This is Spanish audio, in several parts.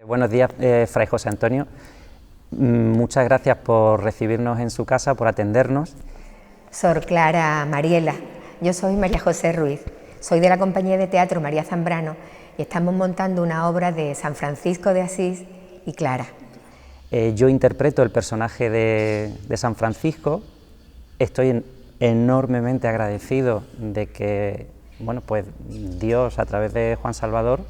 Buenos días, Fray José Antonio. Muchas gracias por recibirnos en su casa, por atendernos. Sor Clara Mariela, yo soy María José Ruiz, soy de la compañía de teatro María Zambrano y estamos montando una obra de San Francisco de Asís y Clara. Yo interpreto el personaje de San Francisco. Estoy enormemente agradecido de que pues Dios, a través de Juan Salvador,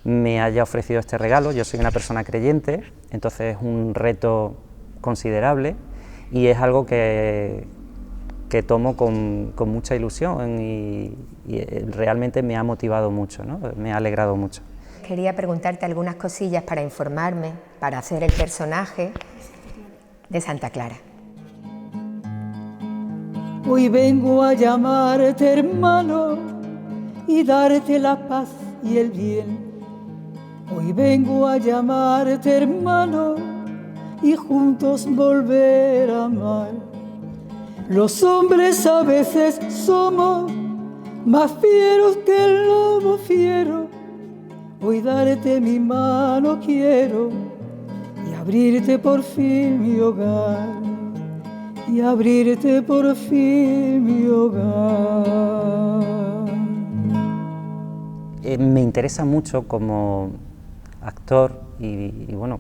me haya ofrecido este regalo. Yo soy una persona creyente, entonces es un reto considerable y es algo que tomo con mucha ilusión y realmente me ha motivado mucho, ¿no? Me ha alegrado mucho. Quería preguntarte algunas cosillas para informarme, para hacer el personaje de Santa Clara. Hoy vengo a llamarte hermano y darte la paz y el bien. Hoy vengo a llamarte hermano y juntos volver a amar. Los hombres a veces somos más fieros que el lobo fiero. Hoy darte mi mano quiero y abrirte por fin mi hogar. Y abrirte por fin mi hogar. Me interesa mucho como actor y bueno,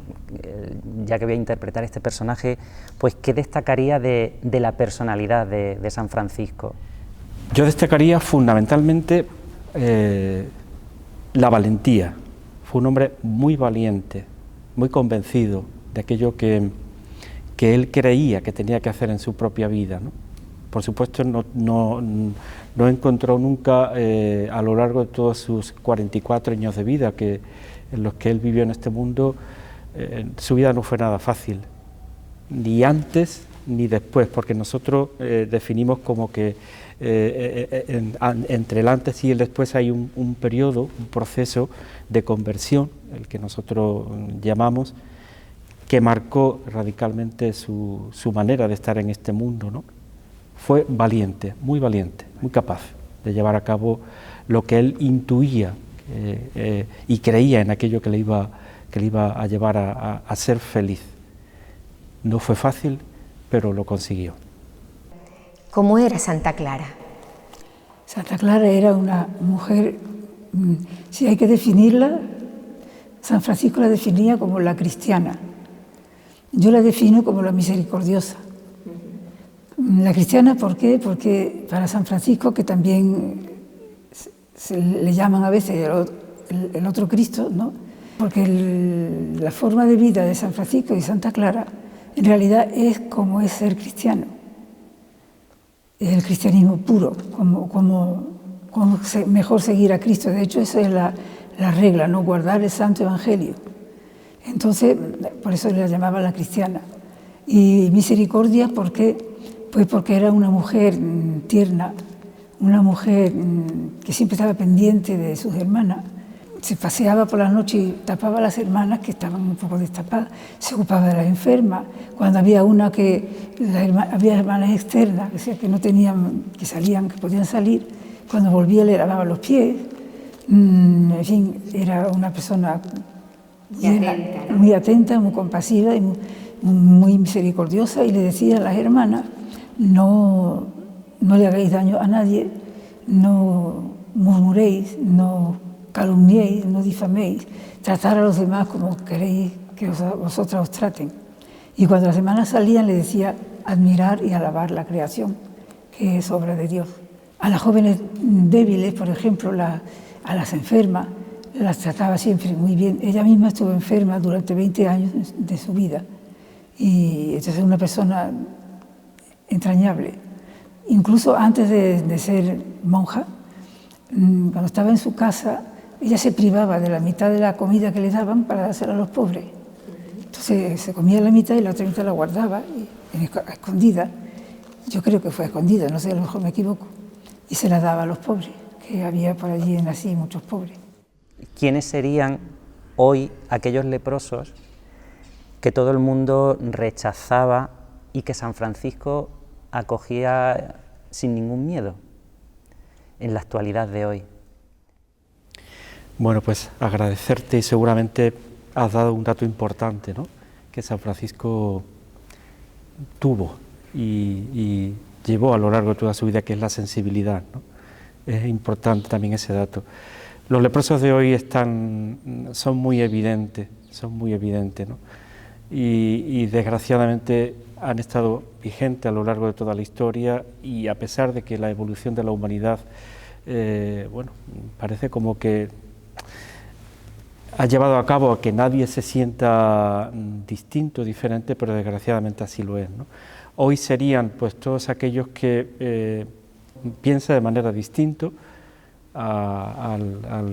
ya que voy a interpretar este personaje, pues ¿qué destacaría de la personalidad de San Francisco? Yo destacaría fundamentalmente la valentía. Fue un hombre muy valiente, muy convencido de aquello que él creía que tenía que hacer en su propia vida, ¿no? Por supuesto no encontró nunca a lo largo de todos sus 44 años de vida en los que él vivió en este mundo, su vida no fue nada fácil, ni antes ni después, porque nosotros definimos como que entre el antes y el después hay un periodo, un proceso de conversión, el que nosotros llamamos, que marcó radicalmente su manera de estar en este mundo, ¿no? Fue valiente, muy capaz de llevar a cabo lo que él intuía y creía en aquello que le iba a llevar a ser feliz. No fue fácil, pero lo consiguió. ¿Cómo era Santa Clara? Santa Clara era una mujer, si hay que definirla, San Francisco la definía como la cristiana. Yo la defino como la misericordiosa. La cristiana, ¿por qué? Porque para San Francisco, que también se le llaman a veces el otro Cristo, ¿no? Porque la forma de vida de San Francisco y Santa Clara en realidad es como es ser cristiano. Es el cristianismo puro, como mejor seguir a Cristo. De hecho, esa es la regla, ¿no? Guardar el Santo Evangelio. Entonces, por eso la llamaban la cristiana. Y misericordia, ¿por qué? Pues porque era una mujer tierna, una mujer que siempre estaba pendiente de sus hermanas. Se paseaba por la noche y tapaba a las hermanas que estaban un poco destapadas, se ocupaba de las enfermas. Cuando había una había hermanas externas que no tenían, que salían, que podían salir, cuando volvía le lavaba los pies. En fin, era una persona muy atenta, muy compasiva y muy misericordiosa, y le decía a las hermanas: no le hagáis daño a nadie, no murmuréis, no calumniéis, no difaméis, tratar a los demás como queréis que vosotras os traten. Y cuando las hermanas salían le decía admirar y alabar la creación, que es obra de Dios. A las jóvenes débiles, por ejemplo, a las enfermas, las trataba siempre muy bien. Ella misma estuvo enferma durante 20 años de su vida y entonces es una persona entrañable. Incluso antes de ser monja, cuando estaba en su casa, ella se privaba de la mitad de la comida que le daban para dársela a los pobres. Entonces se comía la mitad y la otra mitad la guardaba a escondida. Yo creo que fue a escondida, no sé, a lo mejor me equivoco. Y se la daba a los pobres, que había por allí en Asís muchos pobres. ¿Quiénes serían hoy aquellos leprosos que todo el mundo rechazaba y que San Francisco acogía sin ningún miedo en la actualidad de hoy? Bueno, pues agradecerte y seguramente has dado un dato importante, ¿no?, que San Francisco tuvo y llevó a lo largo de toda su vida, que es la sensibilidad, ¿no? Es importante también ese dato. Los leprosos de hoy son muy evidentes, ¿no? Y desgraciadamente han estado vigentes a lo largo de toda la historia, y a pesar de que la evolución de la humanidad, bueno, parece como que ha llevado a cabo a que nadie se sienta distinto, diferente, pero desgraciadamente así lo es, ¿no? Hoy serían pues todos aquellos que piensan de manera distinta al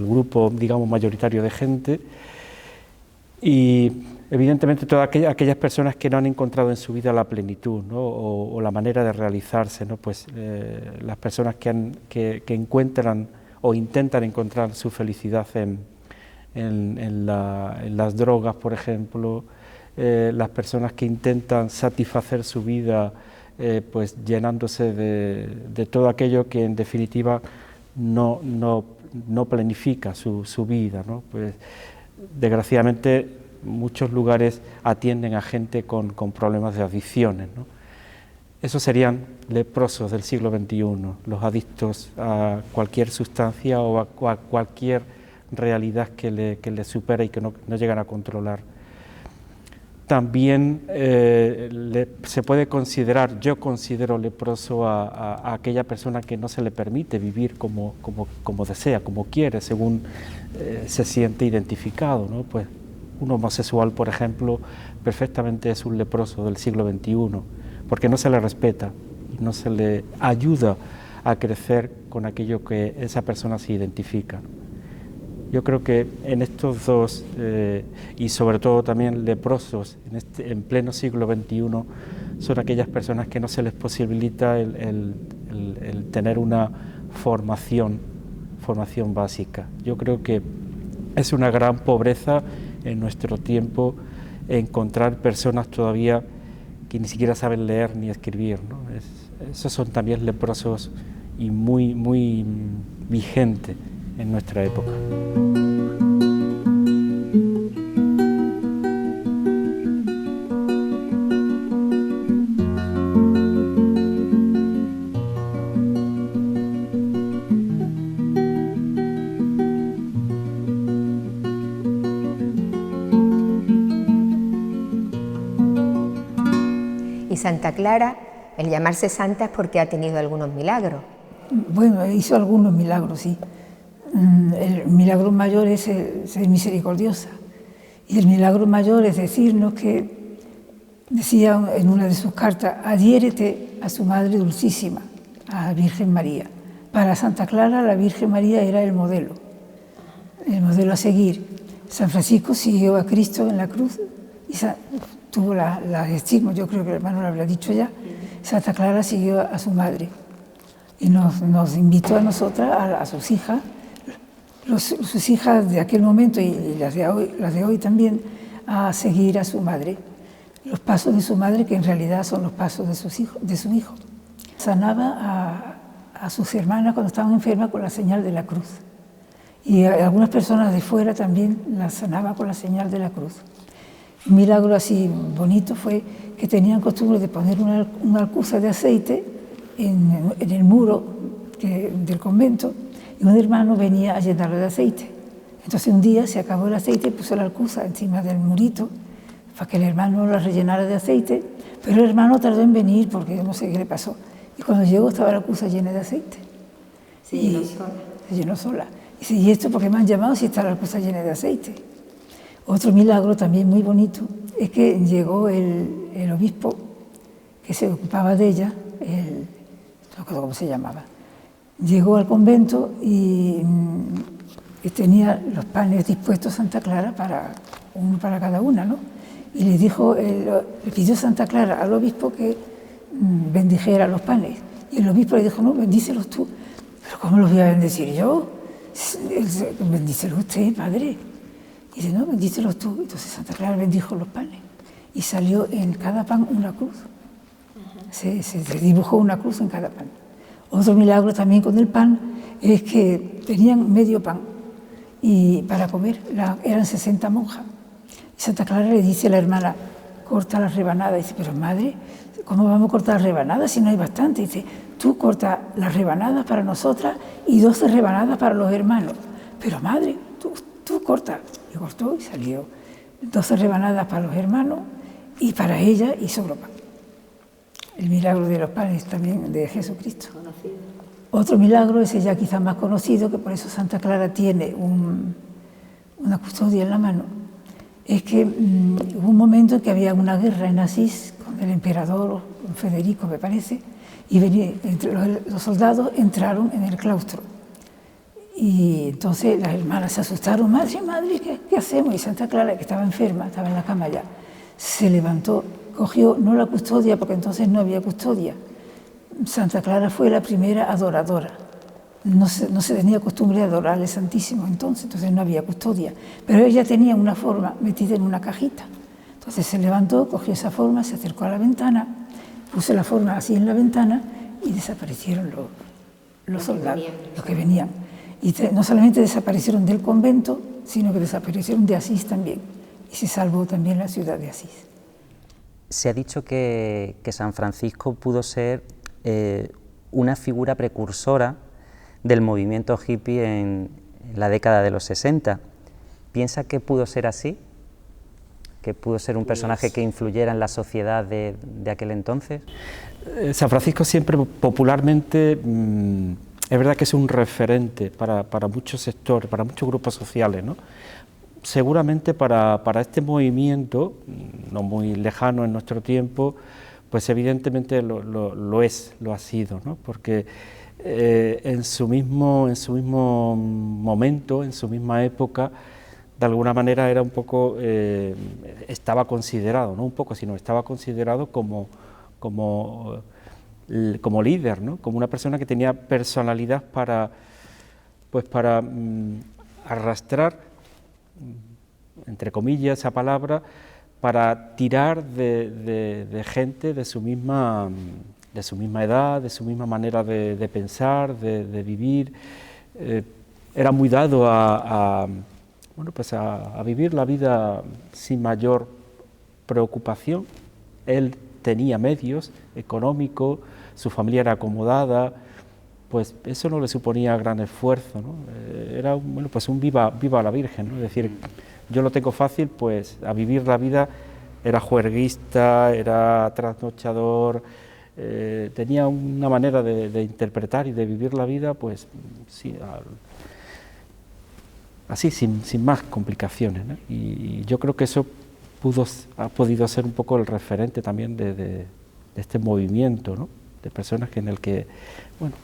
grupo, digamos, mayoritario de gente, y evidentemente todas aquellas personas que no han encontrado en su vida la plenitud, ¿no?, o la manera de realizarse, ¿no?, pues las personas que encuentran o intentan encontrar su felicidad en las drogas, por ejemplo, las personas que intentan satisfacer su vida pues llenándose de todo aquello que en definitiva no planifica su vida, ¿no? Pues desgraciadamente muchos lugares atienden a gente con problemas de adicciones, ¿no? Esos serían leprosos del siglo XXI, los adictos a cualquier sustancia o a cualquier realidad que le supera y que no llegan a controlar. También se puede considerar, yo considero leproso a aquella persona que no se le permite vivir como desea, como quiere, según se siente identificado, ¿no? Pues un homosexual, por ejemplo, perfectamente es un leproso del siglo XXI, porque no se le respeta, no se le ayuda a crecer con aquello que esa persona se identifica. Yo creo que en estos dos, y sobre todo también leprosos, en pleno siglo XXI, son aquellas personas que no se les posibilita el tener una formación básica. Yo creo que es una gran pobreza en nuestro tiempo encontrar personas todavía que ni siquiera saben leer ni escribir, ¿no? Esos son también leprosos y muy vigentes en nuestra época. Y Santa Clara, el llamarse santa es porque ha tenido algunos milagros. Bueno, hizo algunos milagros, sí. El milagro mayor es ser misericordiosa. Y el milagro mayor es decirnos que, decía en una de sus cartas, adhiérete a su Madre Dulcísima, a la Virgen María. Para Santa Clara la Virgen María era el modelo a seguir. San Francisco siguió a Cristo en la cruz y tuvo la estigma, yo creo que el hermano lo habrá dicho ya. Santa Clara siguió a su madre y nos invitó a nosotras, a sus hijas, sus hijas de aquel momento y las de hoy también, a seguir a su madre, los pasos de su madre, que en realidad son los pasos de su hijo. Sanaba a sus hermanas cuando estaban enfermas con la señal de la cruz, y a algunas personas de fuera también las sanaba con la señal de la cruz. Un milagro así bonito fue que tenían costumbre de poner una alcuza de aceite en el muro del convento, y un hermano venía a llenarlo de aceite. Entonces un día se acabó el aceite y puso la alcuza encima del murito para que el hermano la rellenara de aceite, pero el hermano tardó en venir porque no sé qué le pasó. Y cuando llegó estaba la alcuza llena de aceite. Se llenó sola. Se llenó sola. Y dice, ¿y esto por qué me han llamado si está la alcuza llena de aceite? Otro milagro también muy bonito es que llegó el obispo que se ocupaba de ella, no recuerdo cómo se llamaba. Llegó al convento y tenía los panes dispuestos Santa Clara uno para cada una, ¿no? Y le pidió Santa Clara al obispo que bendijera los panes. Y el obispo le dijo, no, bendícelos tú. ¿Pero cómo los voy a bendecir yo? Bendícelos usted, padre. Y dice, no, bendícelos tú. Entonces Santa Clara bendijo los panes. Y salió en cada pan una cruz. Se dibujó una cruz en cada pan. Otro milagro también con el pan es que tenían medio pan y para comer. Eran 60 monjas. Y Santa Clara le dice a la hermana, corta las rebanadas. Dice, pero madre, ¿cómo vamos a cortar las rebanadas si no hay bastante? Dice, tú cortas las rebanadas para nosotras y 12 rebanadas para los hermanos. Pero madre, tú cortas. Y cortó y salió 12 rebanadas para los hermanos y para ella y sobró pan. El milagro de los panes también de Jesucristo. Otro milagro, ese ya quizás más conocido, que por eso Santa Clara tiene una custodia en la mano, es que hubo un momento en que había una guerra en Asís con el emperador, con Federico me parece, y los soldados entraron en el claustro. Y entonces las hermanas se asustaron, madre, ¿qué hacemos? Y Santa Clara, que estaba enferma, estaba en la cama ya, se levantó, cogió no la custodia, porque entonces no había custodia. Santa Clara fue la primera adoradora. No se tenía costumbre de adorar al Santísimo entonces no había custodia. Pero ella tenía una forma metida en una cajita. Entonces se levantó, cogió esa forma, se acercó a la ventana, puso la forma así en la ventana y desaparecieron los soldados, los que venían. Y no solamente desaparecieron del convento, sino que desaparecieron de Asís también. Y se salvó también la ciudad de Asís. Se ha dicho que San Francisco pudo ser una figura precursora del movimiento hippie en la década de los 60. ¿Piensa que pudo ser así? ¿Que pudo ser un personaje que influyera en la sociedad de aquel entonces? San Francisco siempre popularmente... es verdad que es un referente para muchos sectores, para muchos grupos sociales, ¿no? Seguramente para este movimiento, no muy lejano en nuestro tiempo, pues evidentemente lo ha sido, ¿no? Porque en su mismo momento, en su misma época, de alguna manera era un poco, estaba considerado, no un poco, sino estaba considerado como líder, ¿no? Como una persona que tenía personalidad para arrastrar, entre comillas esa palabra, para tirar de gente de su misma edad, de su misma manera de pensar, de vivir. Era muy dado a vivir la vida sin mayor preocupación. Él tenía medios económicos, su familia era acomodada, pues eso no le suponía gran esfuerzo, ¿no? Era un viva la Virgen, ¿no? Es decir, yo lo tengo fácil, pues a vivir la vida. Era juerguista, era trasnochador, tenía una manera de interpretar y de vivir la vida, pues sí, así, sin más complicaciones, ¿no? Y yo creo que eso ha podido ser un poco el referente también de este movimiento, ¿no? De personas en el que, bueno,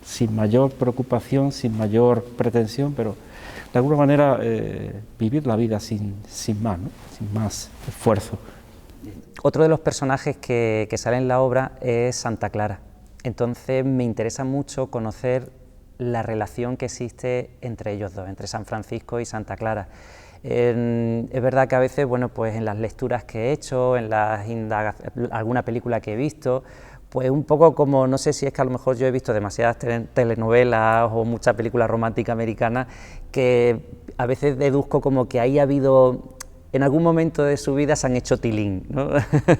sin mayor preocupación, sin mayor pretensión, pero de alguna manera vivir la vida sin más, ¿no? Sin más esfuerzo. Otro de los personajes que sale en la obra es Santa Clara. Entonces me interesa mucho conocer la relación que existe entre ellos dos, entre San Francisco y Santa Clara. Es verdad que a veces, bueno, pues en las lecturas que he hecho, en alguna película que he visto, pues un poco como, no sé si es que a lo mejor yo he visto demasiadas telenovelas o muchas películas románticas americanas, que a veces deduzco como que ahí ha habido, en algún momento de su vida se han hecho tilín, ¿no?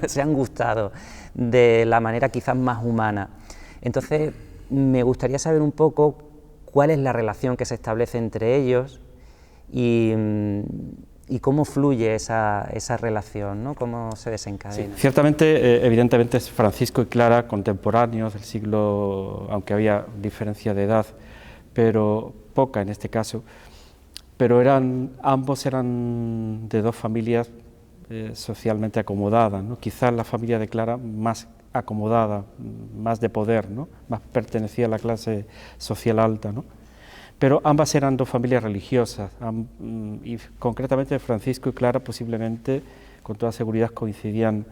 Se han gustado de la manera quizás más humana. Entonces me gustaría saber un poco cuál es la relación que se establece entre ellos y cómo fluye esa relación, ¿no? Cómo se desencadena. Sí, ciertamente, evidentemente, Francisco y Clara, contemporáneos del siglo, aunque había diferencia de edad, pero poca en este caso, pero ambos eran de dos familias socialmente acomodadas, ¿no? Quizás la familia de Clara más acomodada, más de poder, ¿no? Más pertenecía a la clase social alta, ¿no? Pero ambas eran dos familias religiosas, y concretamente Francisco y Clara posiblemente, con toda seguridad, coincidían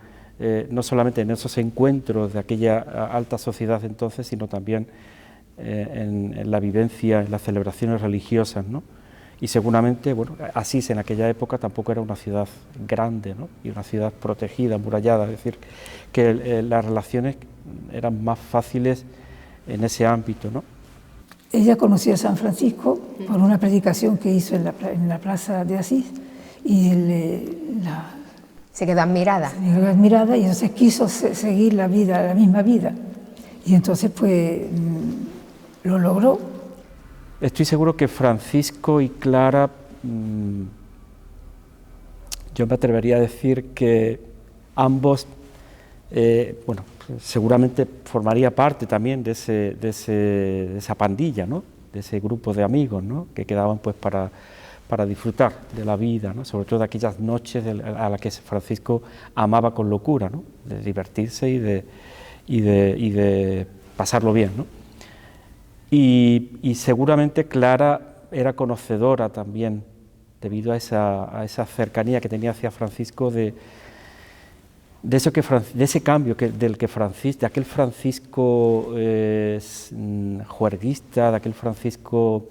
no solamente en esos encuentros de aquella alta sociedad entonces, sino también en la vivencia, en las celebraciones religiosas, ¿no? Y seguramente, bueno, Asís en aquella época tampoco era una ciudad grande, ¿no? Y una ciudad protegida, amurallada, es decir, que las relaciones eran más fáciles en ese ámbito, ¿no? Ella conoció a San Francisco por una predicación que hizo en la plaza de Asís, y se quedó admirada. Se quedó admirada y entonces quiso seguir la misma vida. Y entonces pues lo logró. Estoy seguro que Francisco y Clara, yo me atrevería a decir que ambos, bueno, seguramente formaría parte también de esa pandilla, ¿no? De ese grupo de amigos, ¿no? Que quedaban pues para disfrutar de la vida, ¿no? Sobre todo de aquellas noches a las que Francisco amaba con locura, ¿no? De divertirse y de pasarlo bien, ¿no? Y seguramente Clara era conocedora también, debido a esa cercanía que tenía hacia Francisco, de ese cambio de aquel Francisco juerguista, de aquel Francisco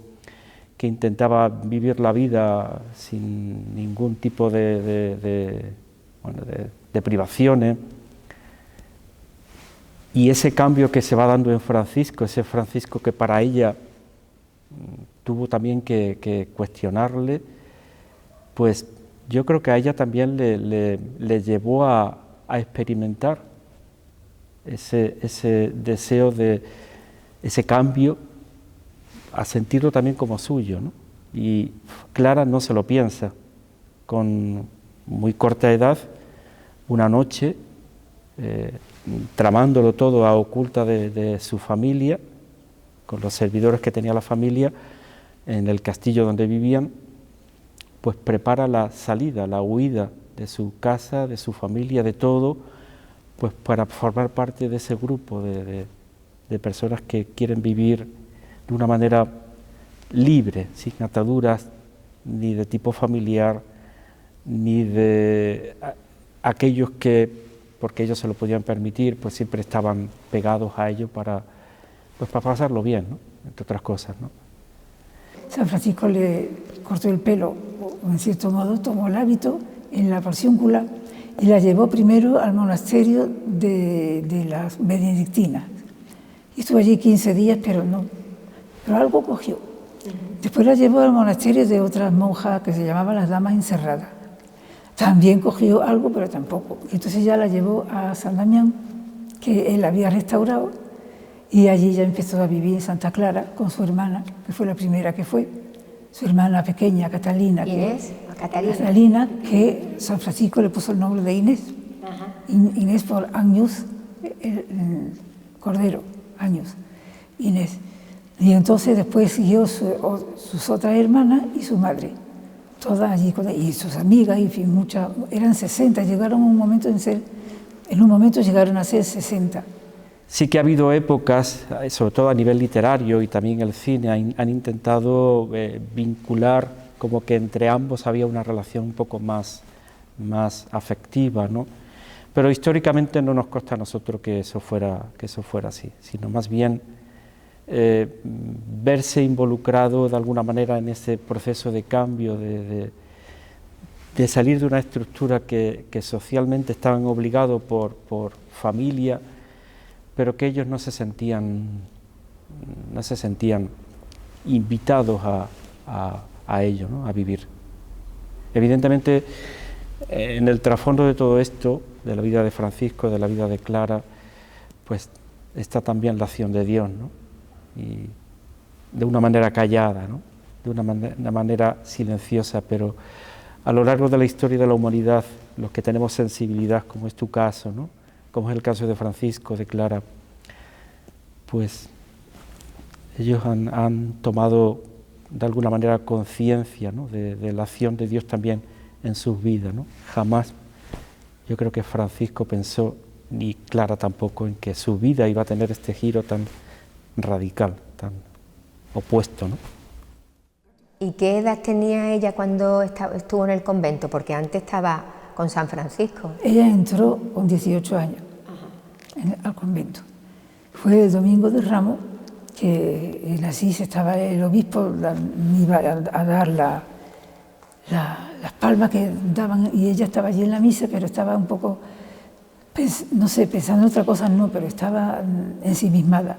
que intentaba vivir la vida sin ningún tipo de privaciones, y ese cambio que se va dando en Francisco, ese Francisco que para ella tuvo también que cuestionarle, pues yo creo que a ella también le llevó a experimentar ese deseo de ese cambio, a sentirlo también como suyo, ¿no? Y Clara no se lo piensa. Con muy corta edad, una noche, tramándolo todo a oculta de su familia, con los servidores que tenía la familia, en el castillo donde vivían, pues prepara la salida, la huida de su casa, de su familia, de todo, pues para formar parte de ese grupo de personas que quieren vivir de una manera libre, sin ataduras ni de tipo familiar, ni de aquellos que, porque ellos se lo podían permitir, pues siempre estaban pegados a ello para pasarlo bien, ¿no? Entre otras cosas, ¿no? San Francisco le cortó el pelo, o en cierto modo tomó el hábito en la Porciúncula y la llevó primero al monasterio de las benedictinas. Y estuvo allí 15 días, pero algo cogió. Después la llevó al monasterio de otras monjas que se llamaban las Damas Encerradas. También cogió algo, pero tampoco. Entonces ya la llevó a San Damián, que él había restaurado, y allí ya empezó a vivir en Santa Clara con su hermana, que fue la primera que fue, su hermana pequeña, Catalina. Inés, Catalina, que San Francisco le puso el nombre de Inés. Ajá. Inés por Agnus, el cordero, Agnus, Inés. Y entonces después siguió sus otras hermanas y su madre, todas allí, y sus amigas, y en fin, muchas, eran 60, llegaron en un momento llegaron a ser 60. Sí que ha habido épocas, sobre todo a nivel literario y también el cine, han intentado vincular como que entre ambos había una relación un poco más afectiva, ¿no? Pero históricamente no nos consta a nosotros que eso fuera así, sino más bien verse involucrado de alguna manera en ese proceso de cambio, de salir de una estructura que socialmente estaban obligados por familia, pero que ellos no se sentían invitados a ello, ¿no? A vivir. Evidentemente, en el trasfondo de todo esto, de la vida de Francisco, de la vida de Clara, pues está también la acción de Dios, ¿no? Y de una manera callada, ¿no? De una manera silenciosa, pero a lo largo de la historia de la humanidad, los que tenemos sensibilidad, como es tu caso, ¿no? Como es el caso de Francisco, de Clara, pues ellos han tomado de alguna manera conciencia, ¿no? de la acción de Dios también en sus vidas, ¿no? Jamás yo creo que Francisco pensó, ni Clara tampoco, en que su vida iba a tener este giro tan radical, tan opuesto, ¿no? ¿Y qué edad tenía ella cuando estuvo en el convento? Porque antes estaba con San Francisco. Ella entró con 18 años al convento. Fue el domingo de Ramos, que en Asís estaba el obispo, iba a dar las palmas que daban, y ella estaba allí en la misa, pero estaba un poco, no sé, pensando en otra cosa no, pero estaba ensimismada.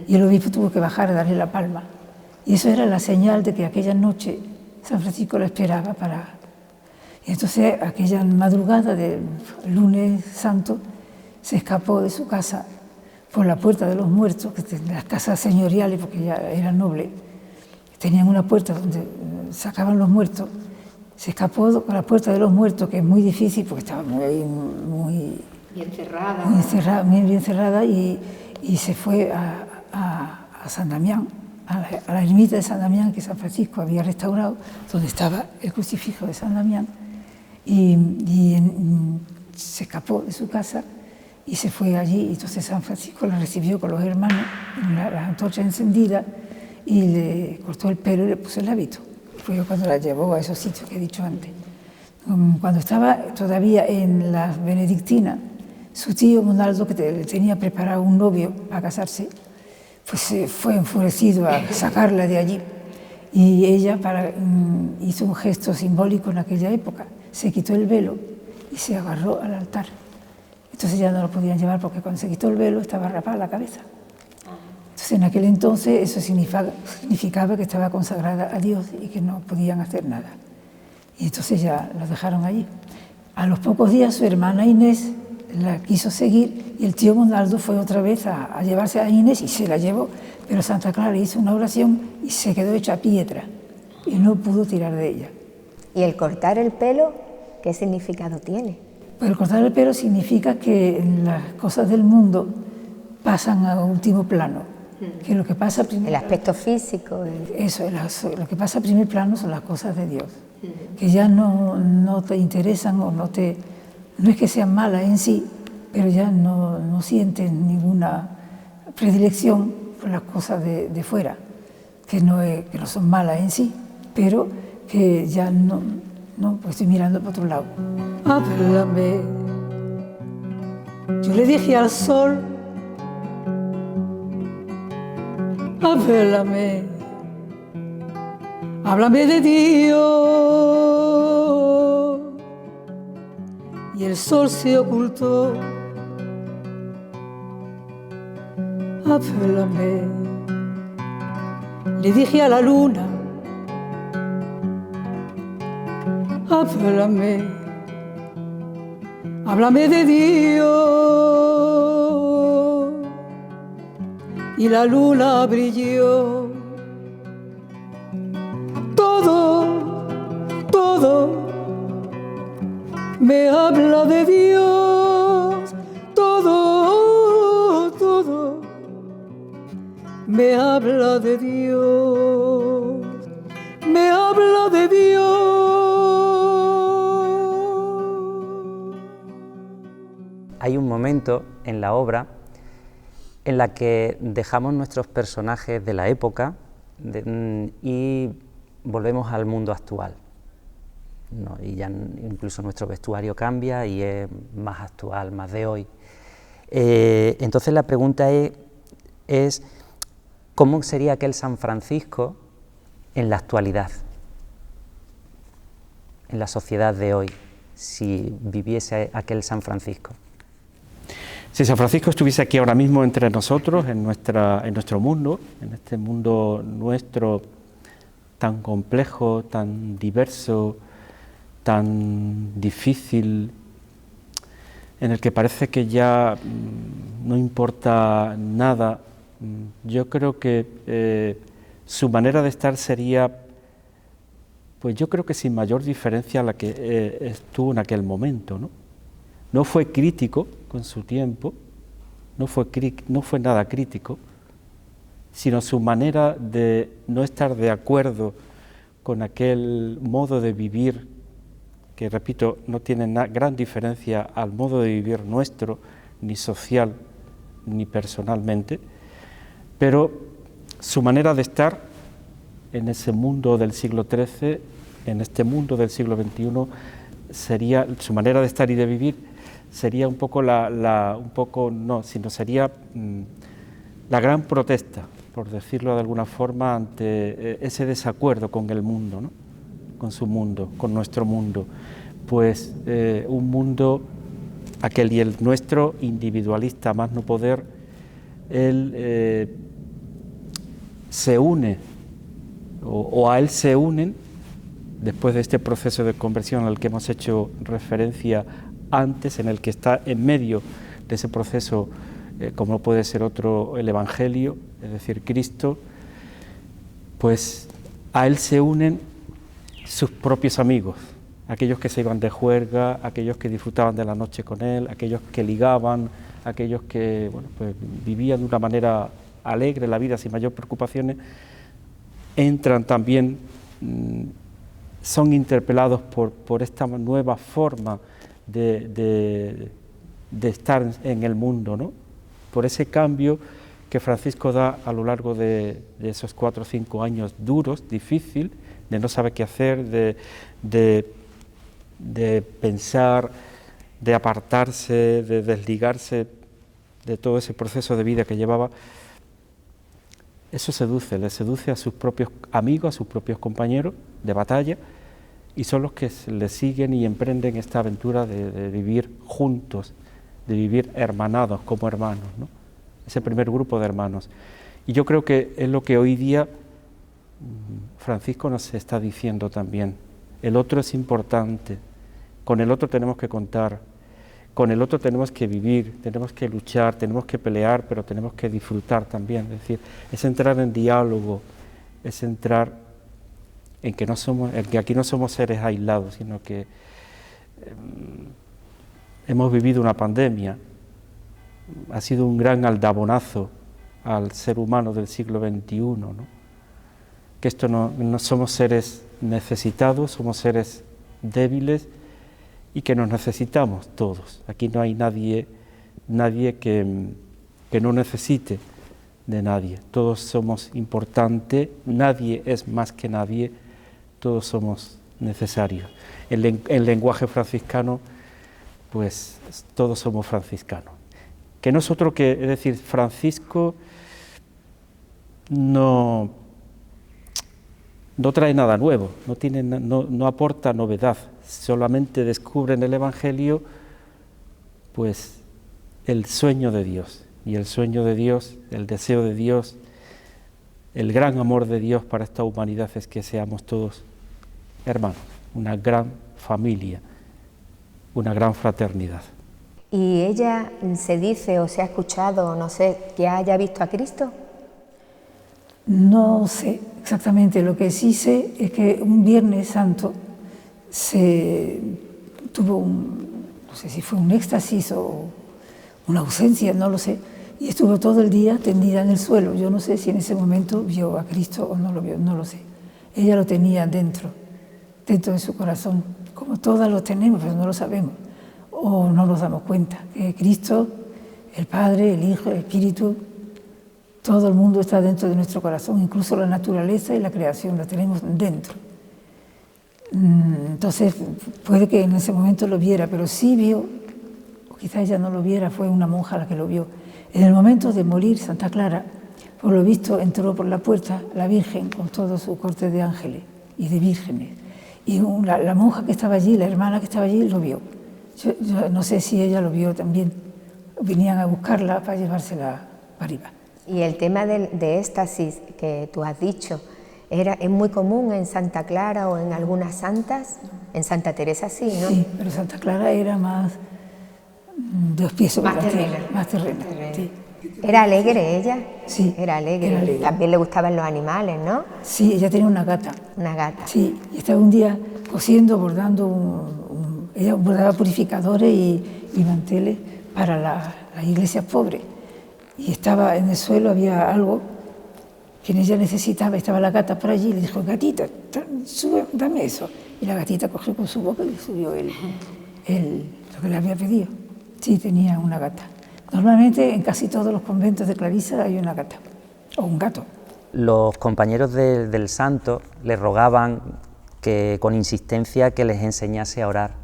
Y el obispo tuvo que bajar a darle la palma. Y eso era la señal de que aquella noche San Francisco la esperaba para... Y entonces aquella madrugada del lunes santo se escapó de su casa por la puerta de los muertos, que las casas señoriales, porque ella era noble, tenían una puerta donde sacaban los muertos. Se escapó por la puerta de los muertos, que es muy difícil porque estaba muy bien cerrada. Muy bien cerrada, y se fue a San Damián, a la ermita de San Damián que San Francisco había restaurado, donde estaba el crucifijo de San Damián, y se escapó de su casa y se fue allí. Y entonces San Francisco la recibió con los hermanos, con la antorcha encendida, y le cortó el pelo y le puso el hábito. Fue cuando la llevó a esos sitios que he dicho antes. Cuando estaba todavía en las benedictinas, su tío Monaldo, que le tenía preparado un novio para casarse, pues se fue enfurecido a sacarla de allí. Y ella hizo un gesto simbólico en aquella época, se quitó el velo y se agarró al altar. Entonces ya no lo podían llevar porque cuando se quitó el velo estaba rapada la cabeza. Entonces en aquel entonces eso significaba que estaba consagrada a Dios y que no podían hacer nada. Y entonces ya la dejaron allí. A los pocos días su hermana Inés la quiso seguir y el tío Monaldo fue otra vez a llevarse a Inés y se la llevó, pero Santa Clara hizo una oración y se quedó hecha piedra y no pudo tirar de ella. ¿Y el cortar el pelo qué significado tiene? Pues el cortar el pelo significa que las cosas del mundo pasan a último plano, que lo que pasa a primer el aspecto físico. Eso, lo que pasa a primer plano son las cosas de Dios, que ya no te interesan o no es que sean malas en sí, pero ya no sientes ninguna predilección por las cosas de fuera, que no son malas en sí, pero que ya pues estoy mirando para otro lado. Háblame, yo le dije al sol, háblame, háblame de Dios. Y el sol se ocultó. Háblame, le dije a la luna, háblame, háblame de Dios. Y la luna brilló. Todo me habla de Dios, todo me habla de Dios, me habla de Dios. Hay un momento en la obra en la que dejamos nuestros personajes de la época y volvemos al mundo actual. No, y ya incluso nuestro vestuario cambia y es más actual, más de hoy. Entonces la pregunta es ¿cómo sería aquel San Francisco en la actualidad, en la sociedad de hoy, si viviese aquel San Francisco? Si San Francisco estuviese aquí ahora mismo entre nosotros, en nuestro mundo, en este mundo nuestro tan complejo, tan diverso, tan difícil, en el que parece que ya no importa nada, yo creo que su manera de estar sería, pues yo creo que sin mayor diferencia a la que estuvo en aquel momento, ¿no? No fue crítico con su tiempo, no fue nada crítico, sino su manera de no estar de acuerdo con aquel modo de vivir, que repito, no tiene gran diferencia al modo de vivir nuestro, ni social, ni personalmente, pero su manera de estar en ese mundo del siglo XIII, en este mundo del siglo XXI, sería, su manera de estar y de vivir, sería un poco sería la gran protesta, por decirlo de alguna forma, ante ese desacuerdo con el mundo, ¿no? Con su mundo, con nuestro mundo, pues un mundo, aquel y el nuestro, individualista, más no poder, él se une o a él se unen, después de este proceso de conversión al que hemos hecho referencia antes, en el que está en medio de ese proceso, como puede ser otro, el Evangelio, es decir, Cristo, pues a él se unen sus propios amigos, aquellos que se iban de juerga, aquellos que disfrutaban de la noche con él, aquellos que ligaban, aquellos que pues vivían de una manera alegre la vida sin mayor preocupaciones, entran también, son interpelados por esta nueva forma de estar en el mundo, ¿no? Por ese cambio que Francisco da a lo largo de esos 4 o 5 años duros, difícil, de no saber qué hacer, de pensar, de apartarse, de desligarse de todo ese proceso de vida que llevaba. Eso le seduce a sus propios amigos, a sus propios compañeros de batalla, y son los que le siguen y emprenden esta aventura de vivir juntos, de vivir hermanados como hermanos, ¿no? Ese primer grupo de hermanos. Y yo creo que es lo que hoy día Francisco nos está diciendo también. El otro es importante, con el otro tenemos que contar, con el otro tenemos que vivir, tenemos que luchar, tenemos que pelear, pero tenemos que disfrutar también. Es decir, es entrar en diálogo, es entrar en que aquí no somos seres aislados, sino que hemos vivido una pandemia. Ha sido un gran aldabonazo al ser humano del siglo XXI, ¿no? Que esto no somos seres necesitados, somos seres débiles y que nos necesitamos todos. Aquí no hay nadie que no necesite de nadie. Todos somos importantes, nadie es más que nadie, todos somos necesarios. En lenguaje franciscano, pues todos somos franciscanos. Que no es otro que, es decir, Francisco no trae nada nuevo, no aporta novedad, solamente descubre en el Evangelio pues el sueño de Dios, y el sueño de Dios, el deseo de Dios, el gran amor de Dios para esta humanidad es que seamos todos hermanos, una gran familia, una gran fraternidad. ¿Y ella se dice o se ha escuchado, no sé, que haya visto a Cristo? No sé exactamente, lo que sí sé es que un Viernes Santo se tuvo no sé si fue un éxtasis o una ausencia, no lo sé, y estuvo todo el día tendida en el suelo. Yo no sé si en ese momento vio a Cristo o no lo vio, no lo sé. Ella lo tenía dentro de su corazón, como todas lo tenemos, pero no lo sabemos, o no nos damos cuenta, que Cristo, el Padre, el Hijo, el Espíritu, todo el mundo está dentro de nuestro corazón, incluso la naturaleza y la creación, la tenemos dentro. Entonces, puede que en ese momento lo viera, pero sí vio, o quizá ella no lo viera, fue una monja la que lo vio. En el momento de morir, Santa Clara, por lo visto, entró por la puerta la Virgen con todo su corte de ángeles y de vírgenes. Y la monja que estaba allí, la hermana que estaba allí, lo vio. Yo no sé si ella lo vio también. Venían a buscarla para llevársela para arriba. Y el tema de éxtasis que tú has dicho, ¿es muy común en Santa Clara o en algunas santas? En Santa Teresa sí, ¿no? Sí, pero Santa Clara era más de hospicio, más terrena. Más terrena. Sí. ¿Era alegre ella? Sí. Era alegre. También le gustaban los animales, ¿no? Sí, ella tenía una gata. Una gata. Sí, y estaba un día cosiendo, bordando, ella bordaba purificadores y manteles para las iglesias pobres. Y estaba en el suelo, había algo que ella necesitaba, estaba la gata por allí, y le dijo, gatita, sube, dame eso. Y la gatita cogió con su boca y le subió lo que le había pedido. Sí, tenía una gata. Normalmente en casi todos los conventos de Clarisa hay una gata, o un gato. Los compañeros del santo le rogaban con insistencia que les enseñase a orar.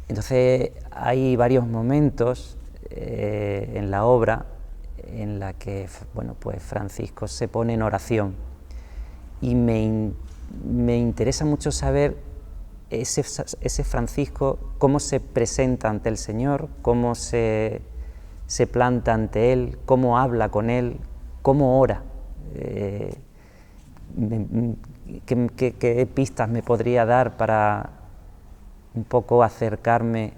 Entonces hay varios momentos en la obra en la que pues Francisco se pone en oración, y me interesa mucho saber ese Francisco, cómo se presenta ante el Señor, cómo se planta ante Él, cómo habla con Él, cómo ora, ¿Qué pistas me podría dar para un poco acercarme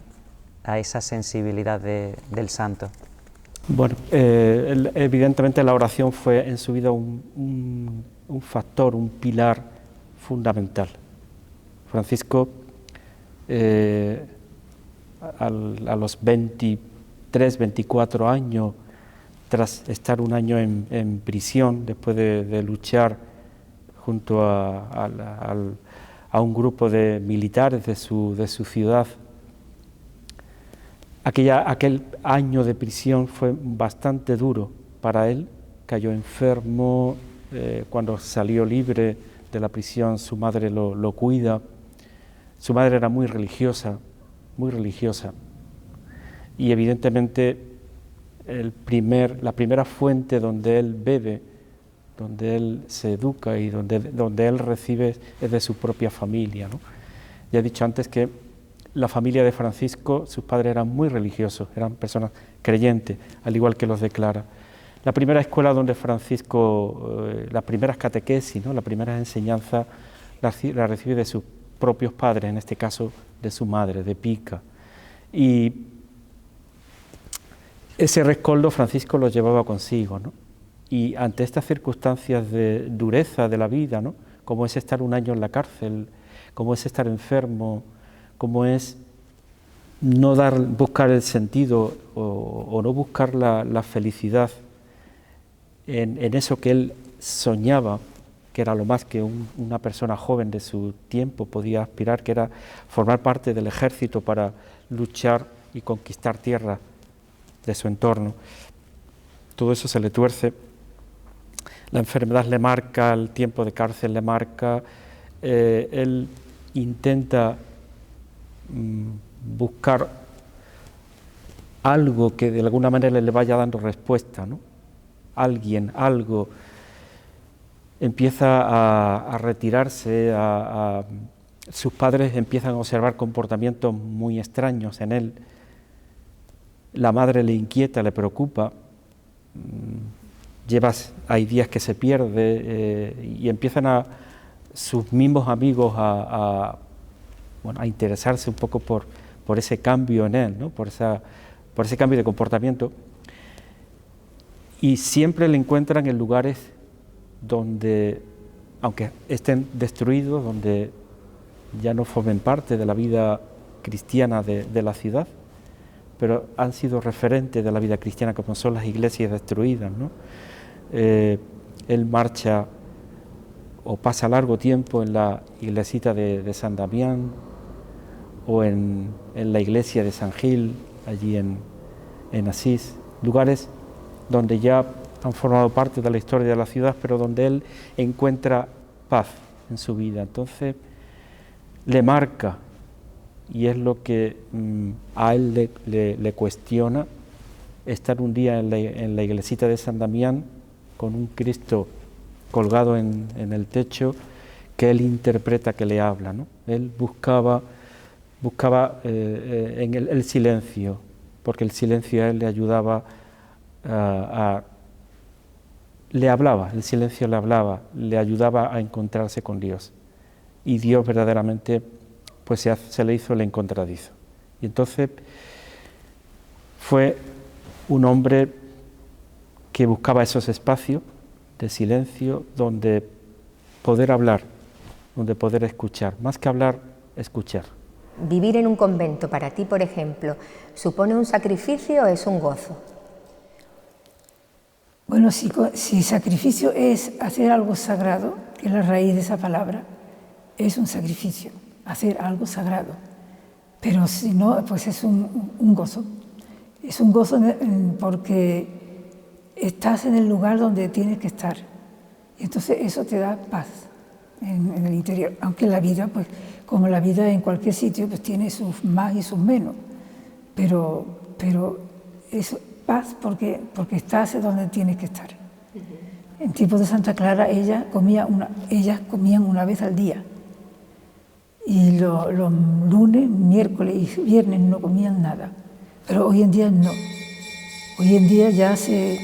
a esa sensibilidad del santo? Bueno, evidentemente la oración fue en su vida un factor, un pilar fundamental. Francisco, a los 23, 24 años, tras estar un año en prisión, después de luchar junto a un grupo de militares de su ciudad, aquel año de prisión fue bastante duro para él. Cayó enfermo, cuando salió libre de la prisión su madre lo cuida. Su madre era muy religiosa, y evidentemente la primera fuente donde él bebe, donde él se educa y donde él recibe es de su propia familia, ¿no? Ya he dicho antes que la familia de Francisco, sus padres eran muy religiosos, eran personas creyentes, al igual que los de Clara. La primera escuela donde Francisco, las primeras catequesis, ¿no?, la primera enseñanza, la recibe de sus propios padres, en este caso de su madre, de Pica. Y ese rescoldo Francisco lo llevaba consigo, ¿no? Y ante estas circunstancias de dureza de la vida, ¿no?, como es estar un año en la cárcel, como es estar enfermo, como es no buscar el sentido o no buscar la felicidad en eso que él soñaba, que era lo más que una persona joven de su tiempo podía aspirar, que era formar parte del ejército para luchar y conquistar tierra de su entorno. Todo eso se le tuerce. La enfermedad le marca, el tiempo de cárcel le marca. Él intenta buscar algo que de alguna manera le vaya dando respuesta, ¿no? Alguien, algo. Empieza a retirarse, sus padres empiezan a observar comportamientos muy extraños en él. La madre le inquieta, le preocupa. Hay días que se pierde, y empiezan sus mismos amigos a interesarse un poco por ese cambio en él, ¿no?, por ese cambio de comportamiento, y siempre le encuentran en lugares donde, aunque estén destruidos, donde ya no formen parte de la vida cristiana de la ciudad, pero han sido referentes de la vida cristiana, como son las iglesias destruidas, ¿no? Él marcha o pasa largo tiempo en la iglesita de San Damián, o en la iglesia de San Gil, allí en Asís, lugares donde ya han formado parte de la historia de la ciudad, pero donde él encuentra paz en su vida. Entonces le marca, y es lo que a él le cuestiona, estar un día en la iglesita de San Damián con un Cristo colgado en el techo, que él interpreta que le habla, ¿no? Él buscaba en el silencio, porque el silencio a él le ayudaba el silencio le hablaba, le ayudaba a encontrarse con Dios, y Dios verdaderamente pues se le hizo el encontradizo. Y entonces fue un hombre que buscaba esos espacios de silencio donde poder hablar, donde poder escuchar, más que hablar, escuchar. ¿Vivir en un convento para ti, por ejemplo, supone un sacrificio o es un gozo? Bueno, si sacrificio es hacer algo sagrado, que es la raíz de esa palabra, es un sacrificio, hacer algo sagrado. Pero si no, pues es un gozo. Es un gozo porque estás en el lugar donde tienes que estar. Y entonces eso te da paz en el interior. Aunque la vida, pues como la vida en cualquier sitio, pues tiene sus más y sus menos. Pero es paz porque estás donde tienes que estar. En tiempos de Santa Clara ellas comían una vez al día. Y los lunes, miércoles y viernes no comían nada. Pero hoy en día no. Hoy en día ya se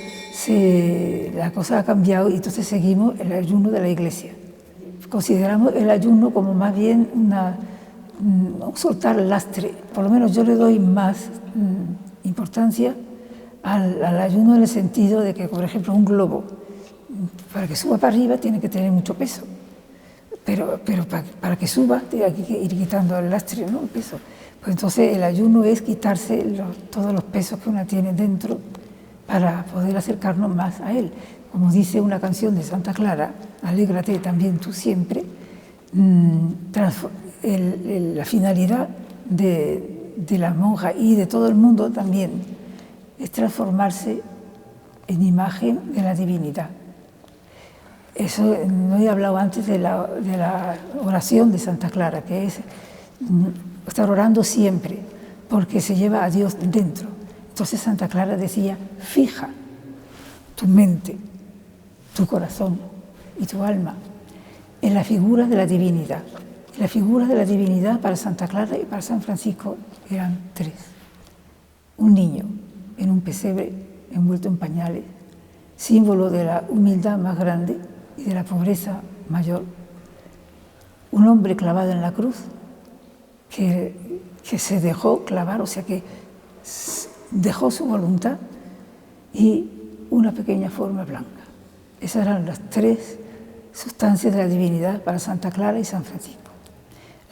la cosa ha cambiado y entonces seguimos el ayuno de la Iglesia. Consideramos el ayuno como más bien soltar el lastre. Por lo menos yo le doy más importancia al ayuno en el sentido de que, por ejemplo, un globo, para que suba para arriba tiene que tener mucho peso, pero para que suba tiene que ir quitando el lastre, ¿no? El peso. Pues entonces el ayuno es quitarse todos los pesos que uno tiene dentro para poder acercarnos más a Él. Como dice una canción de Santa Clara, alégrate también tú siempre, la finalidad de la monja y de todo el mundo también es transformarse en imagen de la divinidad. Eso no he hablado antes de la oración de Santa Clara, que es estar orando siempre, porque se lleva a Dios dentro. Entonces Santa Clara decía, fija tu mente, tu corazón y tu alma en la figura de la divinidad. La figura de la divinidad para Santa Clara y para San Francisco eran tres. Un niño en un pesebre envuelto en pañales, símbolo de la humildad más grande y de la pobreza mayor. Un hombre clavado en la cruz que se dejó clavar, o sea que dejó su voluntad, y una pequeña forma blanca. Esas eran las tres sustancias de la divinidad para Santa Clara y San Francisco.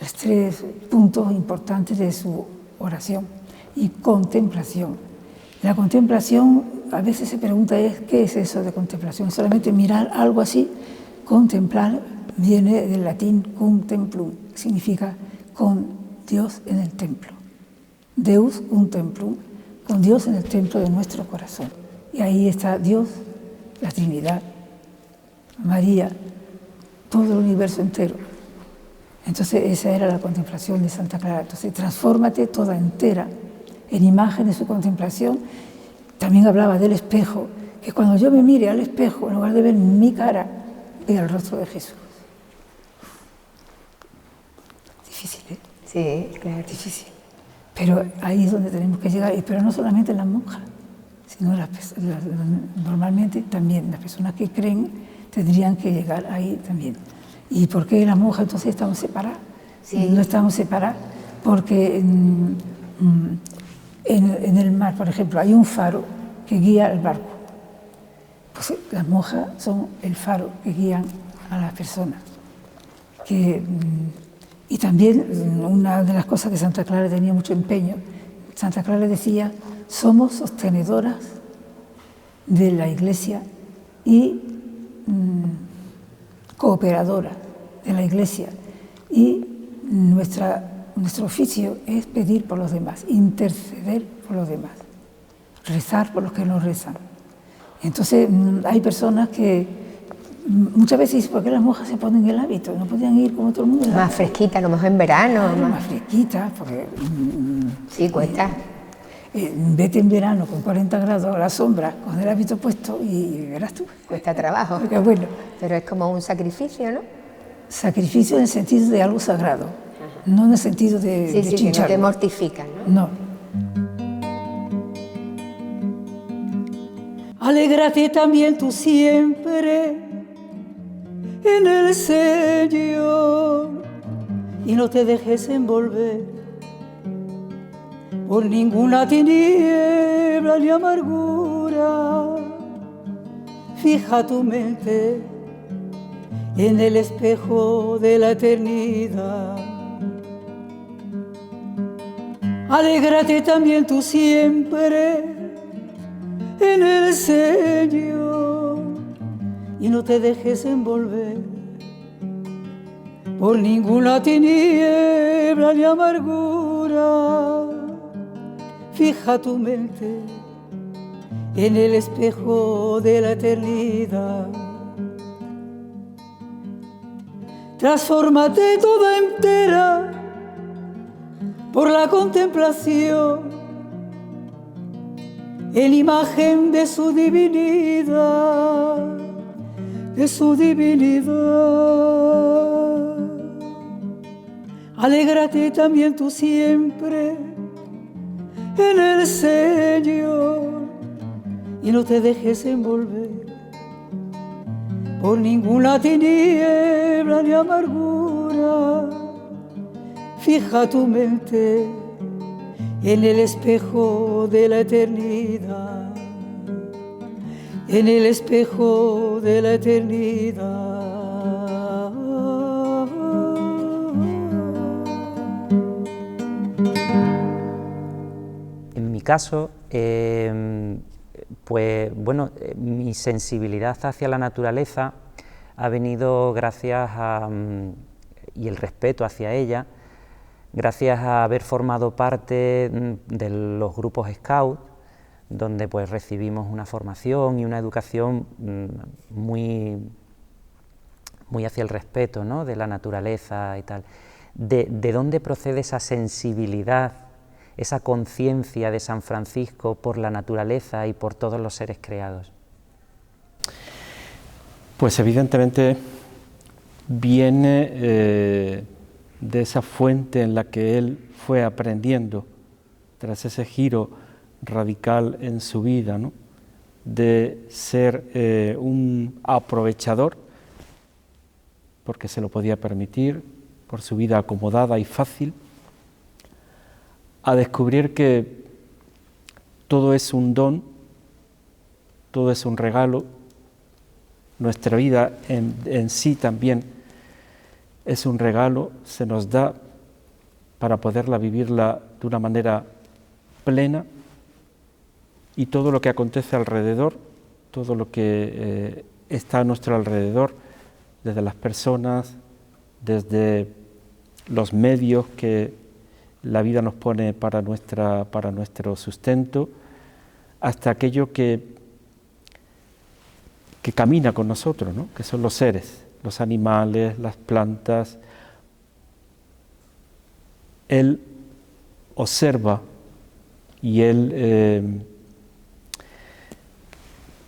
Los tres puntos importantes de su oración. Y contemplación. La contemplación, a veces se pregunta, ¿qué es eso de contemplación? Solamente mirar algo así. Contemplar viene del latín cum templum, significa con Dios en el templo. Deus cum templum, con Dios en el templo de nuestro corazón. Y ahí está Dios, la Trinidad, María, todo el universo entero. Entonces esa era la contemplación de Santa Clara. Entonces transfórmate toda entera en imagen de su contemplación. También hablaba del espejo, que cuando yo me mire al espejo, en lugar de ver mi cara, vea el rostro de Jesús. Difícil, ¿eh? Sí, claro. Difícil. Pero ahí es donde tenemos que llegar, pero no solamente las monjas, sino normalmente también las personas que creen tendrían que llegar ahí también. ¿Y por qué las monjas entonces estamos separadas? Sí. No estamos separadas porque en el mar, por ejemplo, hay un faro que guía el barco. Pues las monjas son el faro que guían a las personas. Y también una de las cosas que Santa Clara tenía mucho empeño, Santa Clara decía, somos sostenedoras de la Iglesia y cooperadoras de la Iglesia. Y nuestro oficio es pedir por los demás, interceder por los demás, rezar por los que no rezan. Entonces hay personas que muchas veces dicen, ¿por qué las monjas se ponen el hábito? No podían ir como todo el mundo. Más fresquita, a lo mejor en verano. Claro, más fresquita, porque... Sí, cuesta. Vete en verano con 40 grados a la sombra, con el hábito puesto y verás tú. Cuesta trabajo. Porque, bueno, pero es como un sacrificio, ¿no? Sacrificio en el sentido de algo sagrado, no en el sentido de sí, que no te mortifican, ¿no? No. Alégrate también tú siempre en el Señor y no te dejes envolver por ninguna tiniebla ni amargura. Fija tu mente en el espejo de la eternidad. Alégrate también tú siempre en el Señor y no te dejes envolver por ninguna tiniebla ni amargura. Fija tu mente en el espejo de la eternidad. Transfórmate toda entera por la contemplación en imagen de su divinidad, de su divinidad. Alégrate también tú siempre en el Señor y no te dejes envolver por ninguna tiniebla ni amargura. Fija tu mente en el espejo de la eternidad, en el espejo de la eternidad. En mi caso, pues bueno, mi sensibilidad hacia la naturaleza ha venido gracias a, y el respeto hacia ella, gracias a haber formado parte de los grupos Scout, donde pues recibimos una formación y una educación muy hacia el respeto, ¿no?, de la naturaleza y tal. ¿De dónde procede esa sensibilidad, esa conciencia de San Francisco por la naturaleza y por todos los seres creados? Pues evidentemente viene de esa fuente en la que él fue aprendiendo tras ese giro radical en su vida, ¿no?, de ser un aprovechador, porque se lo podía permitir, por su vida acomodada y fácil, a descubrir que todo es un don, todo es un regalo, nuestra vida en sí también es un regalo, se nos da para poderla vivirla de una manera plena, y todo lo que acontece alrededor, todo lo que está a nuestro alrededor, desde las personas, desde los medios que la vida nos pone para nuestro sustento, hasta aquello que camina con nosotros, ¿no?, que son los seres, los animales, las plantas. Él observa y él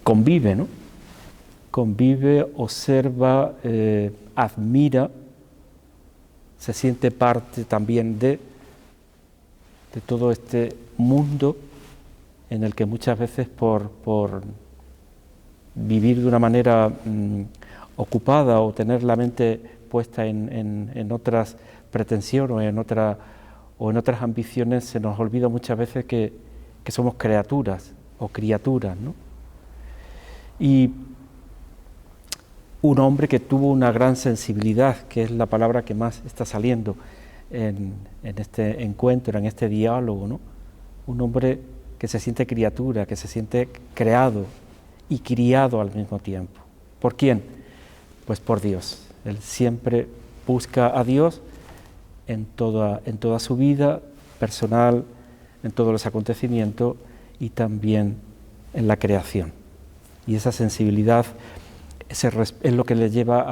convive, ¿no?, convive, observa, admira, se siente parte también de todo este mundo en el que muchas veces por vivir de una manera ocupada o tener la mente puesta en otras pretensiones o en otras ambiciones, se nos olvida muchas veces que somos criaturas o criaturas, ¿no? Y un hombre que tuvo una gran sensibilidad, que es la palabra que más está saliendo en este encuentro, en este diálogo, ¿no? Un hombre que se siente criatura, que se siente creado y criado al mismo tiempo. ¿Por quién? Pues por Dios. Él siempre busca a Dios en toda su vida personal, en todos los acontecimientos y también en la creación. Y esa sensibilidad es lo que le lleva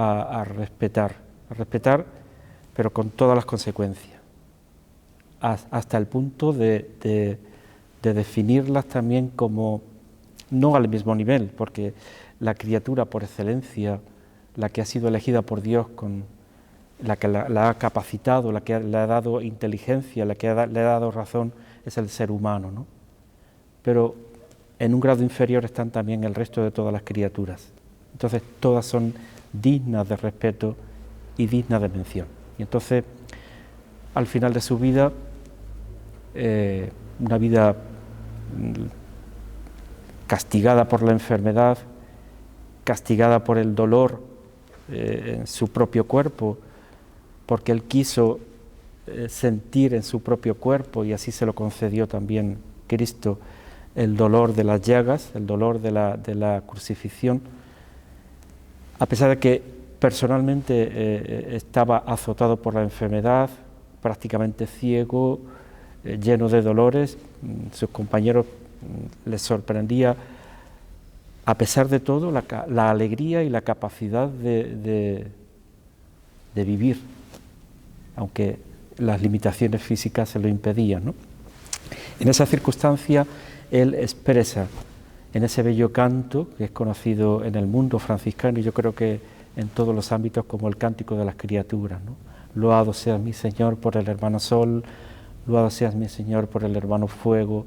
a respetar, pero con todas las consecuencias, hasta el punto de definirlas también como, no al mismo nivel, porque la criatura por excelencia, la que ha sido elegida por Dios, la que la ha capacitado, la que le ha dado inteligencia, la que le ha dado razón, es el ser humano, ¿no? Pero en un grado inferior están también el resto de todas las criaturas. Entonces todas son dignas de respeto y dignas de mención. Y entonces, al final de su vida, una vida castigada por la enfermedad, castigada por el dolor en su propio cuerpo, porque él quiso sentir en su propio cuerpo, y así se lo concedió también Cristo, el dolor de las llagas, el dolor de la crucifixión, a pesar de que personalmente estaba azotado por la enfermedad, prácticamente ciego, lleno de dolores. Sus compañeros les sorprendía, a pesar de todo, la alegría y la capacidad de vivir, aunque las limitaciones físicas se lo impedían, ¿no? En esa circunstancia, él expresa en ese bello canto que es conocido en el mundo franciscano, y yo creo que en todos los ámbitos, como el cántico de las criaturas, ¿no? Loado seas mi Señor por el hermano sol, loado seas mi Señor por el hermano fuego,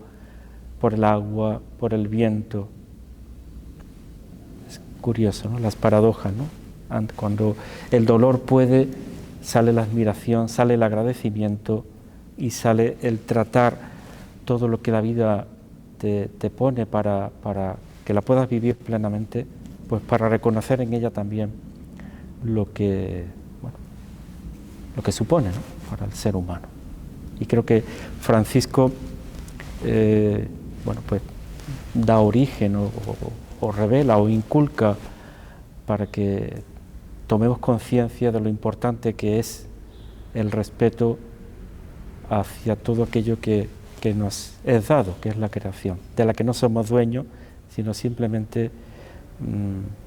por el agua, por el viento, curioso, ¿no? Las paradojas, ¿no? Cuando el dolor puede, sale la admiración, sale el agradecimiento y sale el tratar todo lo que la vida te pone para que la puedas vivir plenamente, pues para reconocer en ella también lo que supone, ¿no? Para el ser humano. Y creo que Francisco pues da origen o revela o inculca para que tomemos conciencia de lo importante que es el respeto hacia todo aquello que nos es dado, que es la creación, de la que no somos dueños, sino simplemente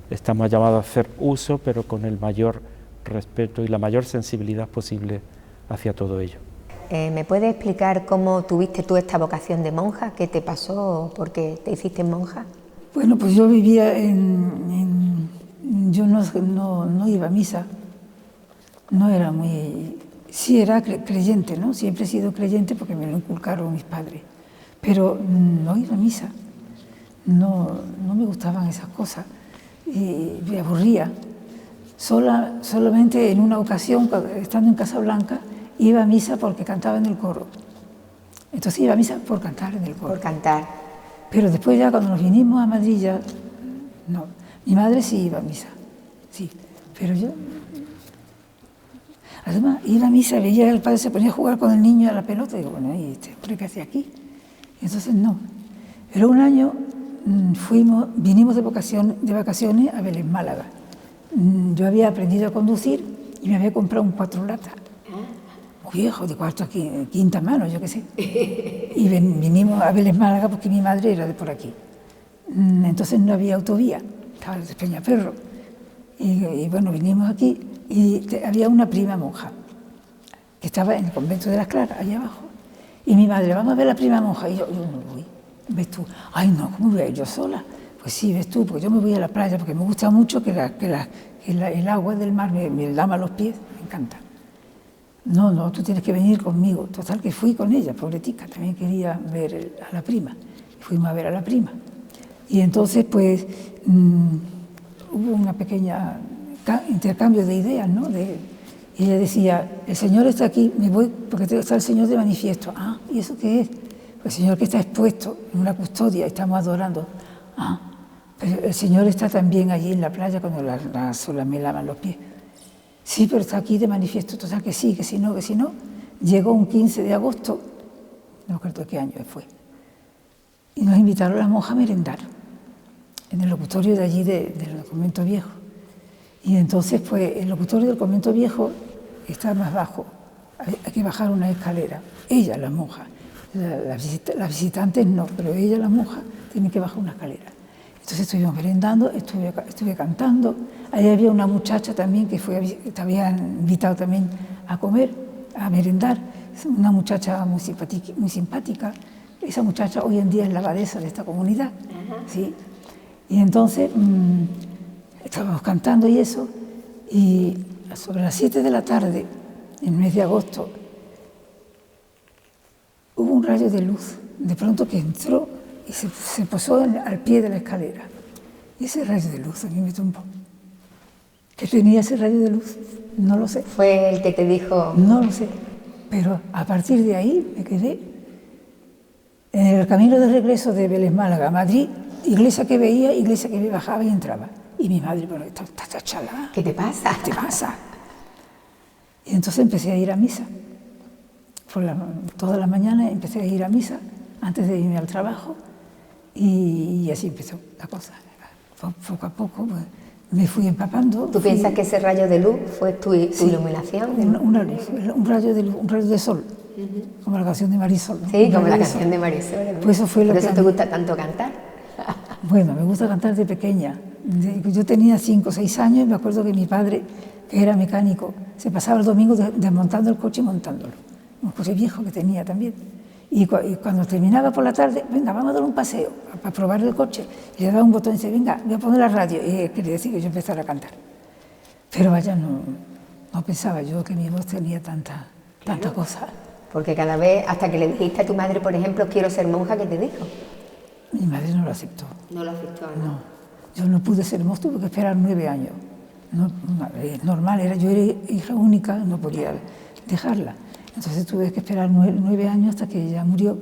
estamos llamados a hacer uso, pero con el mayor respeto y la mayor sensibilidad posible hacia todo ello. ¿Me puedes explicar cómo tuviste tú esta vocación de monja? ¿Qué te pasó? ¿Por qué te hiciste monja? Bueno, pues yo vivía yo no iba a misa, no era muy... Sí era creyente, ¿no? Siempre he sido creyente porque me lo inculcaron mis padres, pero no iba a misa, no me gustaban esas cosas y me aburría. Solamente en una ocasión, estando en Casablanca, iba a misa porque cantaba en el coro. Entonces iba a misa por cantar en el coro. Por cantar. Pero después ya cuando nos vinimos a Madrid ya, no. Mi madre sí iba a misa, sí, pero yo... Además, iba a misa, veía que el padre se ponía a jugar con el niño a la pelota, y digo, bueno, ¿y este hombre qué hace aquí? Y entonces no. Pero un año vinimos de vacaciones a Vélez, Málaga. Yo había aprendido a conducir y me había comprado un 4 latas. Muy viejo, de cuarta, quinta mano, yo qué sé. Y vinimos a Vélez, Málaga, porque mi madre era de por aquí. Entonces no había autovía, estaba de Peñaperro. Y bueno, vinimos aquí y había una prima monja que estaba en el convento de las Claras, allá abajo. Y mi madre, vamos a ver la prima monja. Y yo no voy. ¿Ves tú? Ay, no, ¿cómo voy a ir yo sola? Pues sí, ves tú, porque yo me voy a la playa, porque me gusta mucho que el agua del mar me lama los pies, me encanta. No, tú tienes que venir conmigo. Total, que fui con ella, pobretica, también quería ver a la prima. Fuimos a ver a la prima. Y entonces, pues, hubo una pequeña intercambio de ideas, ¿no? Y ella decía, el Señor está aquí, me voy porque está el Señor de manifiesto. Ah, ¿y eso qué es? Pues el Señor que está expuesto en una custodia, estamos adorando. Ah, pero el Señor está también allí en la playa cuando las olas me lavan los pies. Sí, pero está aquí de manifiesto, total que sí, que si no. Llegó un 15 de agosto, no me acuerdo qué año fue, y nos invitaron a las monjas a merendar en el locutorio de allí del convento viejo. Y entonces, pues, el locutorio del convento viejo está más bajo, hay que bajar una escalera. Ella, la monja, las visitantes no, pero ella, la monja, tiene que bajar una escalera. Entonces estuvimos merendando, estuve cantando. Ahí había una muchacha también que te había invitado también a comer, a merendar. Una muchacha muy simpática. Esa muchacha hoy en día es la abadesa de esta comunidad. ¿Sí? Y entonces estábamos cantando y eso, y sobre las 7 de la tarde, en el mes de agosto, hubo un rayo de luz, de pronto que entró y se posó al pie de la escalera. Y ese rayo de luz a mí me tumbó. ¿Qué tenía ese rayo de luz? No lo sé. ¿Fue el que te dijo? No lo sé. Pero a partir de ahí me quedé en el camino de regreso de Vélez, Málaga a Madrid, iglesia que veía, iglesia que me bajaba y entraba. Y mi madre, bueno, está chalada. ¿Qué te pasa? ¿Qué te pasa? Y entonces empecé a ir a misa. Toda la mañana empecé a ir a misa antes de irme al trabajo. Y así empezó la cosa. Poco a poco pues, me fui empapando. ¿Tú piensas que ese rayo de luz fue tu iluminación? Una luz, un rayo de luz, un rayo de sol, como la canción de Marisol, ¿no? Sí, como la canción de Marisol. Pues eso fue lo que... ¿Por eso te gusta tanto cantar? Bueno, me gusta cantar de pequeña. Yo tenía 5 o 6 años y me acuerdo que mi padre, que era mecánico, se pasaba el domingo desmontando el coche y montándolo. Un coche viejo que tenía también. Y cuando terminaba por la tarde, venga, vamos a dar un paseo para probar el coche. Y le daba un botón y dice, venga, voy a poner la radio. Y quería decir que yo empezara a cantar. Pero vaya, no pensaba yo que mi voz tenía tanta cosa. Porque cada vez, hasta que le dijiste a tu madre, por ejemplo, quiero ser monja, ¿qué te dijo? Mi madre no lo aceptó. No lo aceptó, No. Yo no pude ser monja, tuve que esperar 9 años. No, normal, yo era hija única, no podía dejarla. Entonces tuve que esperar 9 años hasta que ella murió.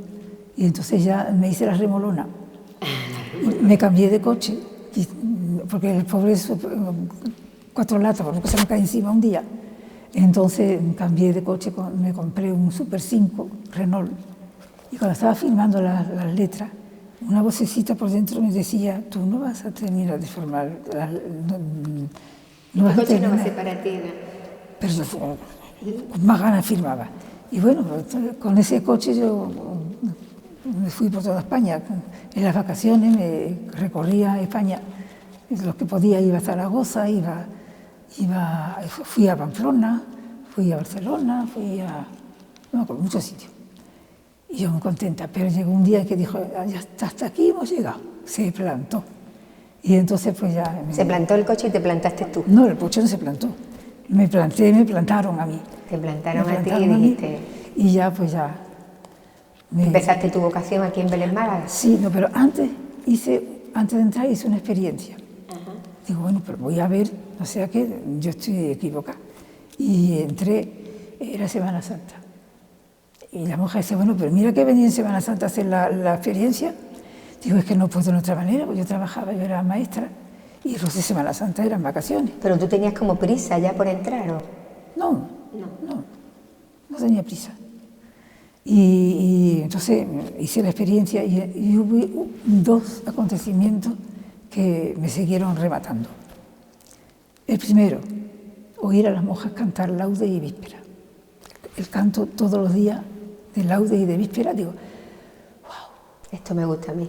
Y entonces ya me hice la remolona. Me cambié de coche, porque el pobre 4 latas, porque se me cae encima un día. Entonces cambié de coche, me compré un Super 5 Renault. Y cuando estaba firmando las letras, una vocecita por dentro me decía: tú no vas a terminar de formar, no vas a terminar. No va a ser para ti, ¿no? Pero yo con más ganas firmaba. Y bueno, con ese coche yo me fui por toda España. En las vacaciones me recorría España, lo que podía, iba a Zaragoza, fui a Pamplona, fui a Barcelona, fui a muchos sitios. Y yo muy contenta, pero llegó un día que dijo: ya está, hasta aquí hemos llegado. Se plantó. Y entonces pues ya... ¿Se plantó el coche y te plantaste tú? No, el coche no se plantó. Me plantaron a mí. Te plantaron a ti y dijiste... Y ya pues ya... ¿Empezaste tu vocación aquí en Belén Málaga? Sí, no, pero antes de entrar hice una experiencia. Digo, bueno, pero voy a ver, no sea que yo estoy equivocada. Y entré, era Semana Santa. Y la monja dice: bueno, pero mira que venía en Semana Santa a hacer la experiencia. Digo, es que no puedo de otra manera, porque yo trabajaba, yo era maestra, y los de Semana Santa eran vacaciones. ¿Pero tú tenías como prisa ya por entrar o...? No tenía prisa. Y entonces hice la experiencia y hubo 2 acontecimientos que me siguieron rematando. El primero, oír a las monjas cantar laude y víspera. El canto todos los días de laude y de víspera, digo, wow. Esto me gusta a mí.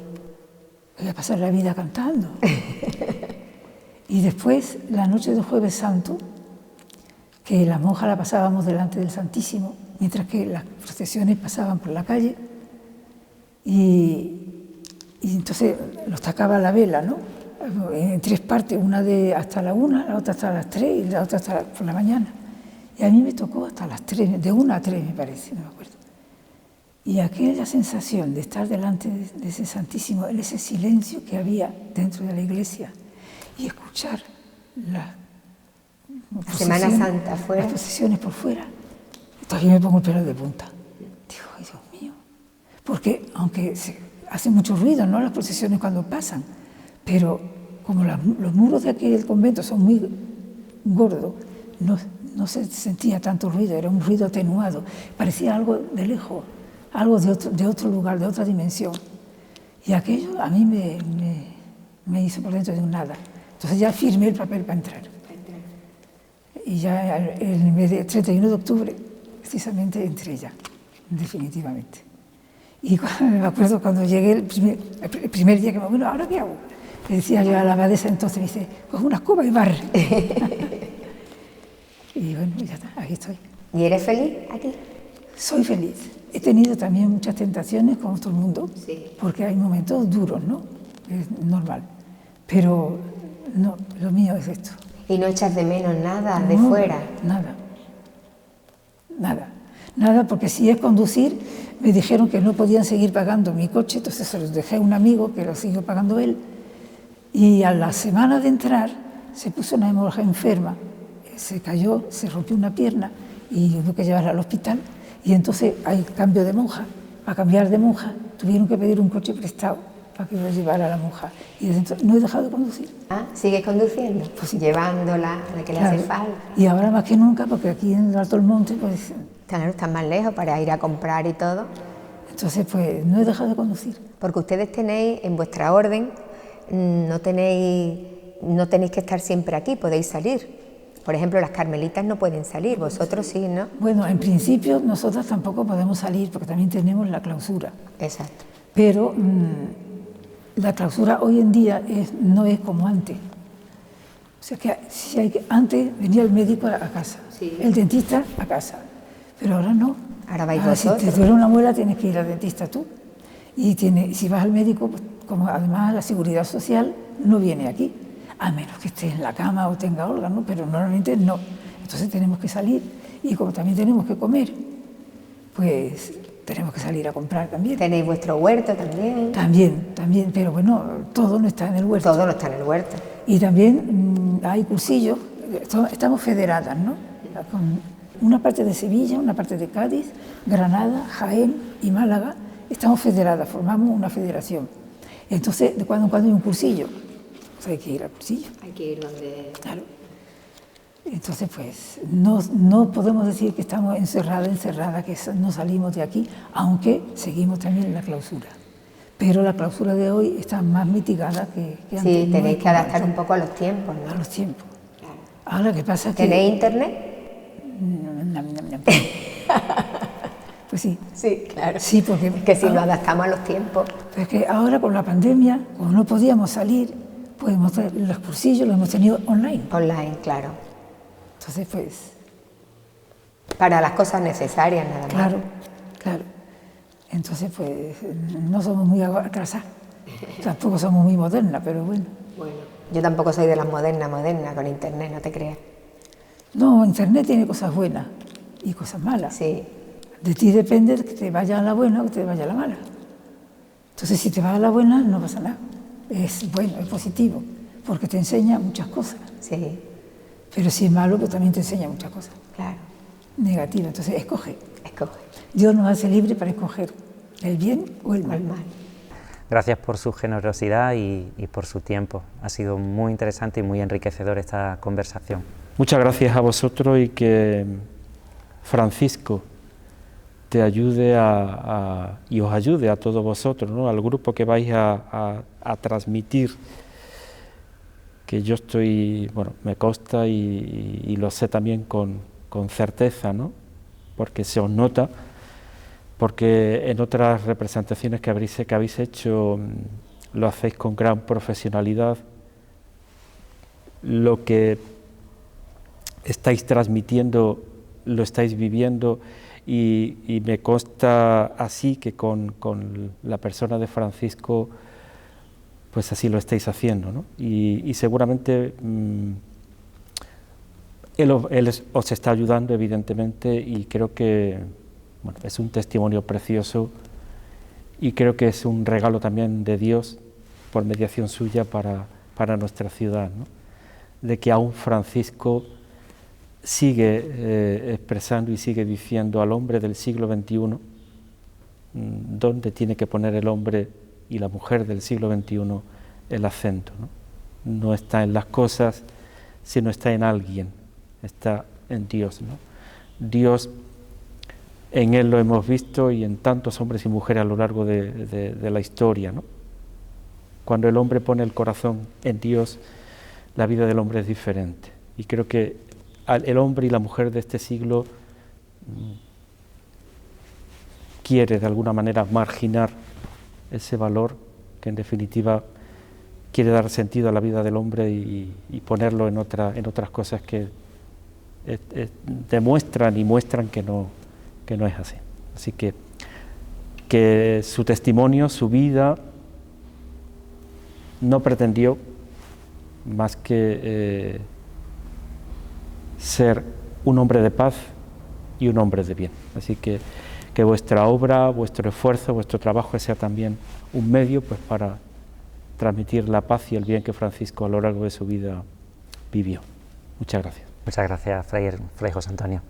Voy a pasar la vida cantando. Y después, la noche del Jueves Santo, que las monjas la pasábamos delante del Santísimo, mientras que las procesiones pasaban por la calle, y entonces nos tocaba la vela, ¿no? En 3 partes, una hasta la 1, la otra hasta las 3 y la otra hasta por la mañana. Y a mí me tocó hasta las 3, de 1 a 3 me parece, no me acuerdo. Y aquella sensación de estar delante de ese Santísimo, en ese silencio que había dentro de la iglesia, y escuchar la Semana Santa afuera. Las procesiones por fuera. Todavía me pongo el pelo de punta. Digo, ay, Dios mío. Porque aunque hace mucho ruido, ¿no?, las procesiones cuando pasan, pero como los muros de aquel convento son muy gordos, no se sentía tanto ruido, era un ruido atenuado, parecía algo de lejos, algo de otro lugar, de otra dimensión. Y aquello a mí me hizo por dentro de un nada. Entonces ya firmé el papel para entrar. Y ya el 31 de octubre, precisamente, entré ya, definitivamente. Y me acuerdo cuando llegué el primer día que me bueno, ¿ahora qué hago? Le decía yo a la abadesa, entonces me dice, coge una escoba y barre. Y bueno, ya está, aquí estoy. ¿Y eres feliz aquí? Soy feliz. He tenido también muchas tentaciones, como todo el mundo, sí, porque hay momentos duros, ¿no? Es normal. Pero no, lo mío es esto. ¿Y no echas de menos nada de fuera? Nada, porque si es conducir, me dijeron que no podían seguir pagando mi coche, entonces se los dejé a un amigo que lo siguió pagando él. Y a la semana de entrar se puso una hemorragia enferma, se cayó, se rompió una pierna y hubo que llevarla al hospital. Y entonces hay cambio de monja. Para cambiar de monja tuvieron que pedir un coche prestado para que lo llevara a la monja. Y desde entonces no he dejado de conducir. Ah, ¿sigues conduciendo? Pues sí. Llevándola, la que le hace falta. Y ahora más que nunca, porque aquí en el Alto del Monte, pues... Claro, están más lejos para ir a comprar y todo. Entonces, pues no he dejado de conducir. Porque ustedes tenéis, en vuestra orden, no tenéis que estar siempre aquí, podéis salir. Por ejemplo, las carmelitas no pueden salir, vosotros sí, ¿no? Bueno, en principio nosotras tampoco podemos salir porque también tenemos la clausura. Exacto. Pero la clausura hoy en día no es como antes. O sea que antes venía el médico a casa, sí, el dentista a casa, pero ahora no. Ahora vais vosotros. Si te duele una muela tienes que ir al dentista tú. Y si vas al médico, pues, como además la seguridad social no viene aquí, a menos que esté en la cama o tenga órganos, pero normalmente no. Entonces tenemos que salir y como también tenemos que comer, pues tenemos que salir a comprar también. Tenéis vuestro huerto también. También, pero bueno, todo no está en el huerto. Todo no está en el huerto. Y también hay cursillos, estamos federadas, ¿no? Con una parte de Sevilla, una parte de Cádiz, Granada, Jaén y Málaga, estamos federadas, formamos una federación. Entonces, de cuando en cuando hay un cursillo, pues hay que ir al cursillo. Hay que ir donde... Claro. Entonces, pues, no podemos decir que estamos encerradas, que no salimos de aquí, aunque seguimos también la clausura. Pero la clausura de hoy está más mitigada que antes. Sí, tenéis que adaptar un poco a los tiempos, ¿no? A los tiempos. Claro. Ahora, ¿qué pasa? ¿Tenéis internet? Pues sí. Sí, claro. Sí, porque... Que si nos adaptamos a los tiempos. Pues que ahora con la pandemia, como no podíamos salir, pues los cursillos los hemos tenido online. Online, claro. Entonces, pues... Para las cosas necesarias, nada más. Claro. Entonces, pues, no somos muy atrasadas. Tampoco somos muy modernas, pero bueno. Bueno, yo tampoco soy de las modernas con internet, no te creas. No, internet tiene cosas buenas y cosas malas. Sí. De ti depende que te vaya a la buena o que te vaya a la mala. Entonces, si te va a la buena, no pasa nada. Es bueno, es positivo, porque te enseña muchas cosas. Sí. Pero si es malo, pues también te enseña muchas cosas. Claro. Negativas. Entonces, escoge. Escoge. Dios nos hace libre para escoger el bien o el mal. Gracias por su generosidad y por su tiempo. Ha sido muy interesante y muy enriquecedor esta conversación. Muchas gracias a vosotros y que Francisco te ayude y os ayude a todos vosotros, ¿no? Al grupo que vais a transmitir, que yo estoy, bueno, me consta y lo sé también con certeza, ¿no? Porque se os nota, porque en otras representaciones que habéis hecho lo hacéis con gran profesionalidad, lo que estáis transmitiendo lo estáis viviendo y me consta así que con la persona de Francisco pues así lo estáis haciendo, ¿no? Y seguramente él os está ayudando evidentemente y creo que bueno, es un testimonio precioso y creo que es un regalo también de Dios por mediación suya para nuestra ciudad, ¿no? De que aún Francisco sigue expresando y sigue diciendo al hombre del siglo XXI dónde tiene que poner el hombre y la mujer del siglo XXI el acento, ¿no? No está en las cosas, sino está en alguien, está en Dios, ¿no? Dios, en Él lo hemos visto y en tantos hombres y mujeres a lo largo de la historia, ¿no? Cuando el hombre pone el corazón en Dios, la vida del hombre es diferente. Y creo que el hombre y la mujer de este siglo quiere de alguna manera marginar ese valor que en definitiva quiere dar sentido a la vida del hombre y ponerlo en otras cosas que demuestran y muestran que no es así. Así que su testimonio, su vida, no pretendió más que ser un hombre de paz y un hombre de bien. Así que vuestra obra, vuestro esfuerzo, vuestro trabajo sea también un medio pues para transmitir la paz y el bien que Francisco a lo largo de su vida vivió. Muchas gracias. Muchas gracias, Fray José Antonio.